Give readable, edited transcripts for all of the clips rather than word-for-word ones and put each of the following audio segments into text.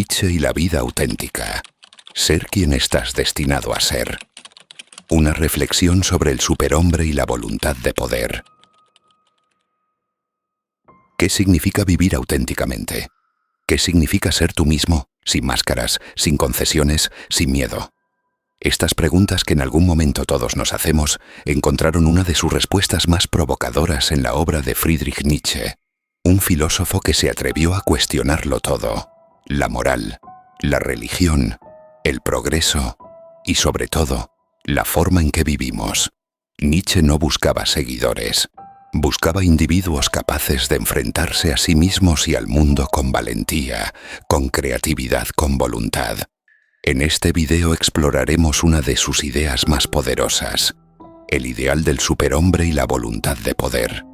Nietzsche y la vida auténtica. Ser quien estás destinado a ser. Una reflexión sobre el superhombre y la voluntad de poder. ¿Qué significa vivir auténticamente? ¿Qué significa ser tú mismo, sin máscaras, sin concesiones, sin miedo? Estas preguntas que en algún momento todos nos hacemos encontraron una de sus respuestas más provocadoras en la obra de Friedrich Nietzsche, un filósofo que se atrevió a cuestionarlo todo: la moral, la religión, el progreso y, sobre todo, la forma en que vivimos. Nietzsche no buscaba seguidores, buscaba individuos capaces de enfrentarse a sí mismos y al mundo con valentía, con creatividad, con voluntad. En este video exploraremos una de sus ideas más poderosas, el ideal del superhombre y la voluntad de poder,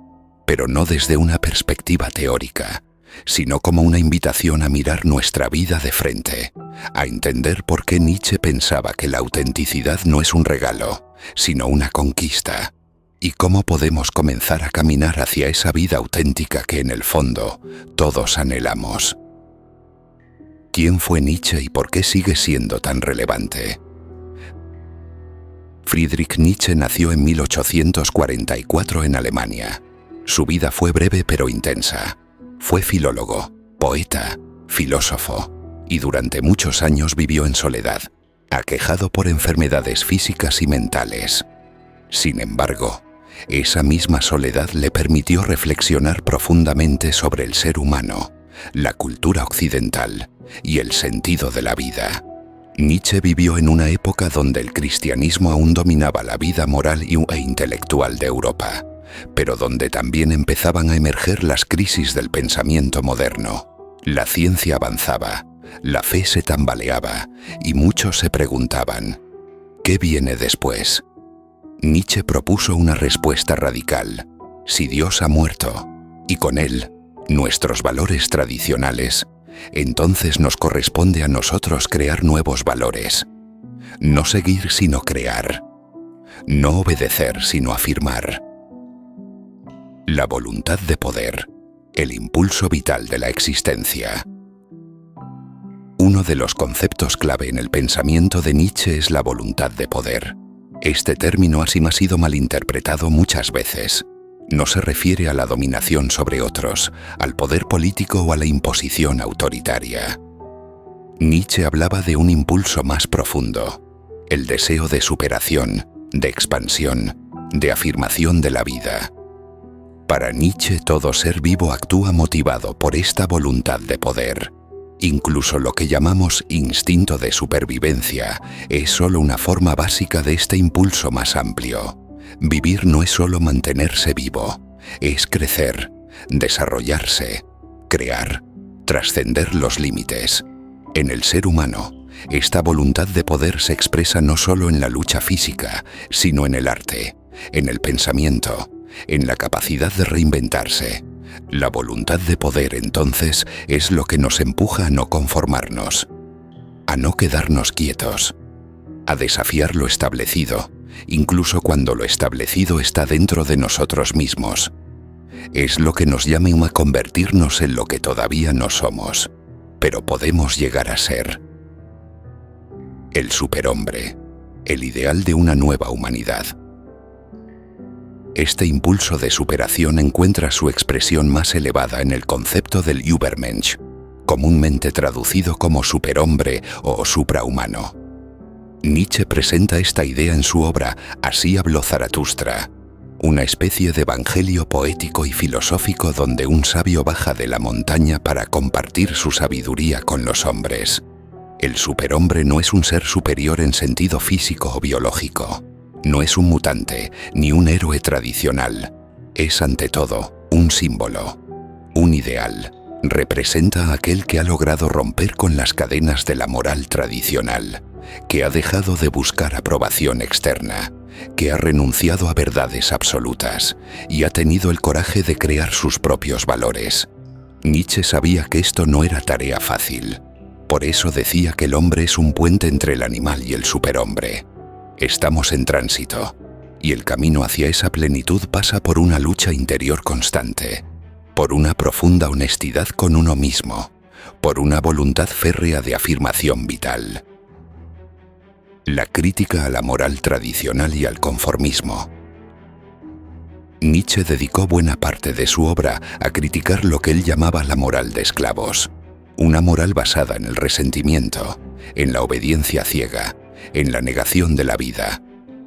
pero no desde una perspectiva teórica, sino como una invitación a mirar nuestra vida de frente, a entender por qué Nietzsche pensaba que la autenticidad no es un regalo, sino una conquista, y cómo podemos comenzar a caminar hacia esa vida auténtica que en el fondo todos anhelamos. ¿Quién fue Nietzsche y por qué sigue siendo tan relevante? Friedrich Nietzsche nació en 1844 en Alemania. Su vida fue breve pero intensa. Fue filólogo, poeta, filósofo, y durante muchos años vivió en soledad, aquejado por enfermedades físicas y mentales. Sin embargo, esa misma soledad le permitió reflexionar profundamente sobre el ser humano, la cultura occidental y el sentido de la vida. Nietzsche vivió en una época donde el cristianismo aún dominaba la vida moral e intelectual de Europa, pero donde también empezaban a emerger las crisis del pensamiento moderno. La ciencia avanzaba, la fe se tambaleaba y muchos se preguntaban: ¿qué viene después? Nietzsche propuso una respuesta radical: si Dios ha muerto, y con él nuestros valores tradicionales, entonces nos corresponde a nosotros crear nuevos valores. No seguir sino crear. No obedecer sino afirmar. La voluntad de poder, el impulso vital de la existencia. Uno de los conceptos clave en el pensamiento de Nietzsche es la voluntad de poder. Este término así ha sido malinterpretado muchas veces. No se refiere a la dominación sobre otros, al poder político o a la imposición autoritaria. Nietzsche hablaba de un impulso más profundo, el deseo de superación, de expansión, de afirmación de la vida. Para Nietzsche, todo ser vivo actúa motivado por esta voluntad de poder. Incluso lo que llamamos instinto de supervivencia es solo una forma básica de este impulso más amplio. Vivir no es solo mantenerse vivo, es crecer, desarrollarse, crear, trascender los límites. En el ser humano, esta voluntad de poder se expresa no solo en la lucha física, sino en el arte, en el pensamiento, en la capacidad de reinventarse. La voluntad de poder, entonces, es lo que nos empuja a no conformarnos, a no quedarnos quietos, a desafiar lo establecido, incluso cuando lo establecido está dentro de nosotros mismos. Es lo que nos llama a convertirnos en lo que todavía no somos, pero podemos llegar a ser. El superhombre, el ideal de una nueva humanidad. Este impulso de superación encuentra su expresión más elevada en el concepto del Übermensch, comúnmente traducido como superhombre o suprahumano. Nietzsche presenta esta idea en su obra Así habló Zaratustra, una especie de evangelio poético y filosófico donde un sabio baja de la montaña para compartir su sabiduría con los hombres. El superhombre no es un ser superior en sentido físico o biológico. No es un mutante, ni un héroe tradicional. Es ante todo un símbolo, un ideal. Representa a aquel que ha logrado romper con las cadenas de la moral tradicional, que ha dejado de buscar aprobación externa, que ha renunciado a verdades absolutas y ha tenido el coraje de crear sus propios valores. Nietzsche sabía que esto no era tarea fácil. Por eso decía que el hombre es un puente entre el animal y el superhombre. Estamos en tránsito, y el camino hacia esa plenitud pasa por una lucha interior constante, por una profunda honestidad con uno mismo, por una voluntad férrea de afirmación vital. La crítica a la moral tradicional y al conformismo. Nietzsche dedicó buena parte de su obra a criticar lo que él llamaba la moral de esclavos, una moral basada en el resentimiento, en la obediencia ciega, en la negación de la vida.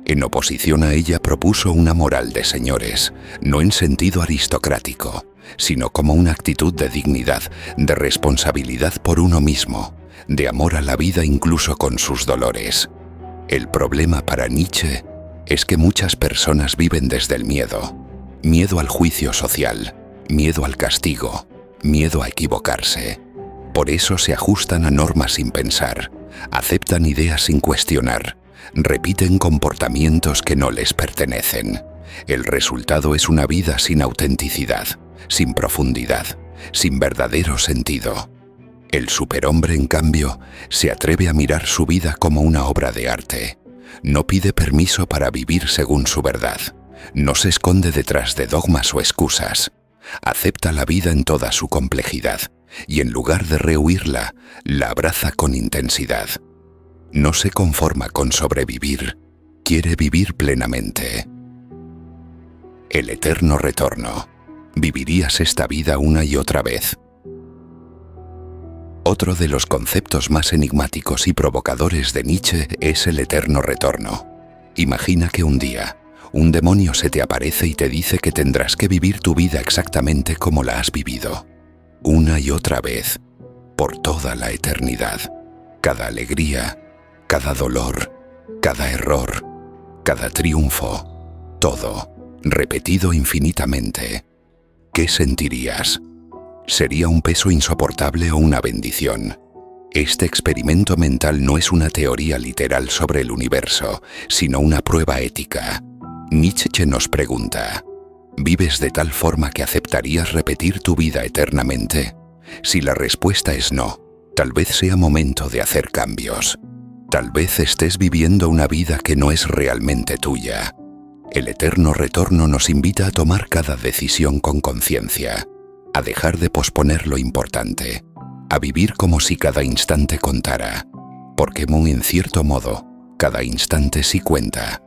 En oposición a ella propuso una moral de señores, no en sentido aristocrático, sino como una actitud de dignidad, de responsabilidad por uno mismo, de amor a la vida incluso con sus dolores. El problema para Nietzsche es que muchas personas viven desde el miedo. Miedo al juicio social, miedo al castigo, miedo a equivocarse. Por eso se ajustan a normas sin pensar, aceptan ideas sin cuestionar, repiten comportamientos que no les pertenecen. El resultado es una vida sin autenticidad, sin profundidad, sin verdadero sentido. El superhombre, en cambio, se atreve a mirar su vida como una obra de arte. No pide permiso para vivir según su verdad. No se esconde detrás de dogmas o excusas. Acepta la vida en toda su complejidad y en lugar de rehuirla, la abraza con intensidad. No se conforma con sobrevivir, quiere vivir plenamente. El eterno retorno. Vivirías esta vida una y otra vez. Otro de los conceptos más enigmáticos y provocadores de Nietzsche es el eterno retorno. Imagina que un día, un demonio se te aparece y te dice que tendrás que vivir tu vida exactamente como la has vivido. Una y otra vez, por toda la eternidad. Cada alegría, cada dolor, cada error, cada triunfo, todo, repetido infinitamente. ¿Qué sentirías? ¿Sería un peso insoportable o una bendición? Este experimento mental no es una teoría literal sobre el universo, sino una prueba ética. Nietzsche nos pregunta, ¿vives de tal forma que aceptarías repetir tu vida eternamente? Si la respuesta es no, tal vez sea momento de hacer cambios. Tal vez estés viviendo una vida que no es realmente tuya. El eterno retorno nos invita a tomar cada decisión con conciencia, a dejar de posponer lo importante, a vivir como si cada instante contara, porque muy en cierto modo, cada instante sí cuenta.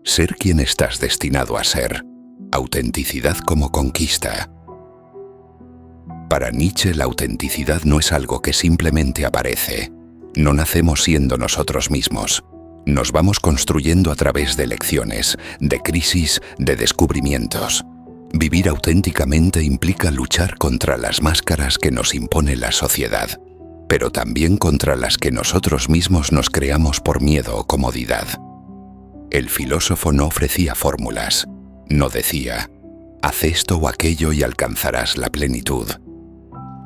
Ser quien estás destinado a ser, autenticidad como conquista. Para Nietzsche la autenticidad no es algo que simplemente aparece. No nacemos siendo nosotros mismos. Nos vamos construyendo a través de lecciones, de crisis, de descubrimientos. Vivir auténticamente implica luchar contra las máscaras que nos impone la sociedad, pero también contra las que nosotros mismos nos creamos por miedo o comodidad. El filósofo no ofrecía fórmulas, no decía, haz esto o aquello y alcanzarás la plenitud.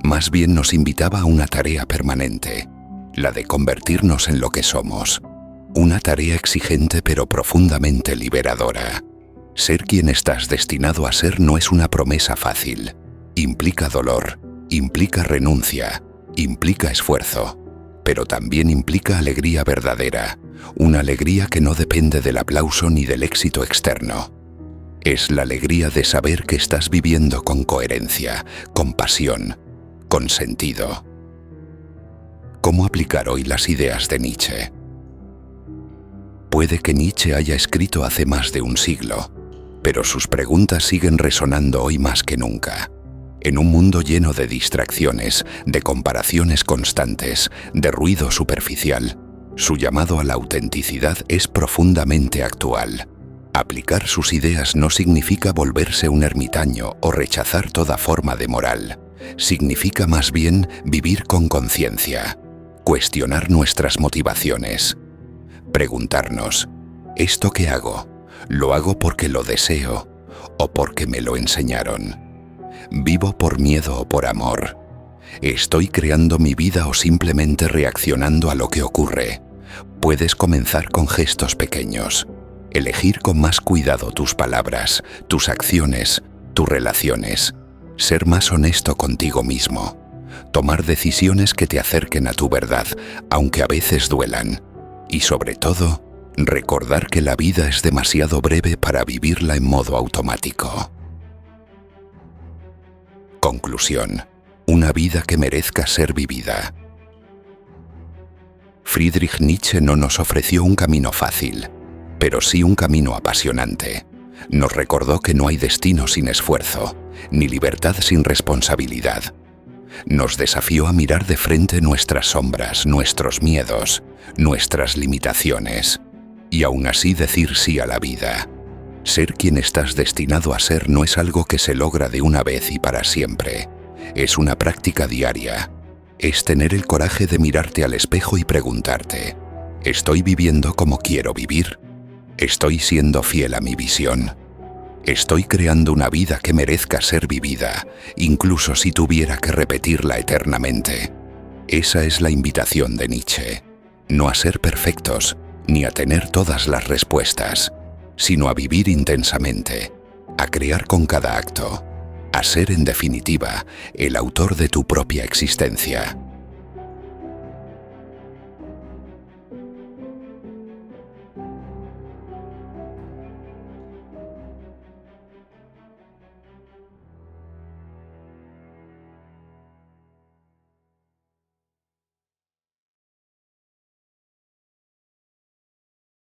Más bien nos invitaba a una tarea permanente, la de convertirnos en lo que somos. Una tarea exigente pero profundamente liberadora. Ser quien estás destinado a ser no es una promesa fácil. Implica dolor, implica renuncia, implica esfuerzo, pero también implica alegría verdadera, una alegría que no depende del aplauso ni del éxito externo. Es la alegría de saber que estás viviendo con coherencia, con pasión, con sentido. ¿Cómo aplicar hoy las ideas de Nietzsche? Puede que Nietzsche haya escrito hace más de un siglo, pero sus preguntas siguen resonando hoy más que nunca. En un mundo lleno de distracciones, de comparaciones constantes, de ruido superficial, su llamado a la autenticidad es profundamente actual. Aplicar sus ideas no significa volverse un ermitaño o rechazar toda forma de moral. Significa más bien vivir con conciencia, cuestionar nuestras motivaciones, preguntarnos, ¿esto que hago? ¿Lo hago porque lo deseo o porque me lo enseñaron? ¿Vivo por miedo o por amor? ¿Estoy creando mi vida o simplemente reaccionando a lo que ocurre? Puedes comenzar con gestos pequeños. Elegir con más cuidado tus palabras, tus acciones, tus relaciones. Ser más honesto contigo mismo. Tomar decisiones que te acerquen a tu verdad, aunque a veces duelan. Y sobre todo, recordar que la vida es demasiado breve para vivirla en modo automático. Conclusión. Una vida que merezca ser vivida. Friedrich Nietzsche no nos ofreció un camino fácil, pero sí un camino apasionante. Nos recordó que no hay destino sin esfuerzo, ni libertad sin responsabilidad. Nos desafió a mirar de frente nuestras sombras, nuestros miedos, nuestras limitaciones, y aún así decir sí a la vida. Ser quien estás destinado a ser no es algo que se logra de una vez y para siempre. Es una práctica diaria. Es tener el coraje de mirarte al espejo y preguntarte: ¿estoy viviendo como quiero vivir? ¿Estoy siendo fiel a mi visión? ¿Estoy creando una vida que merezca ser vivida, incluso si tuviera que repetirla eternamente? Esa es la invitación de Nietzsche. No a ser perfectos, ni a tener todas las respuestas, sino a vivir intensamente, a crear con cada acto, a ser en definitiva el autor de tu propia existencia.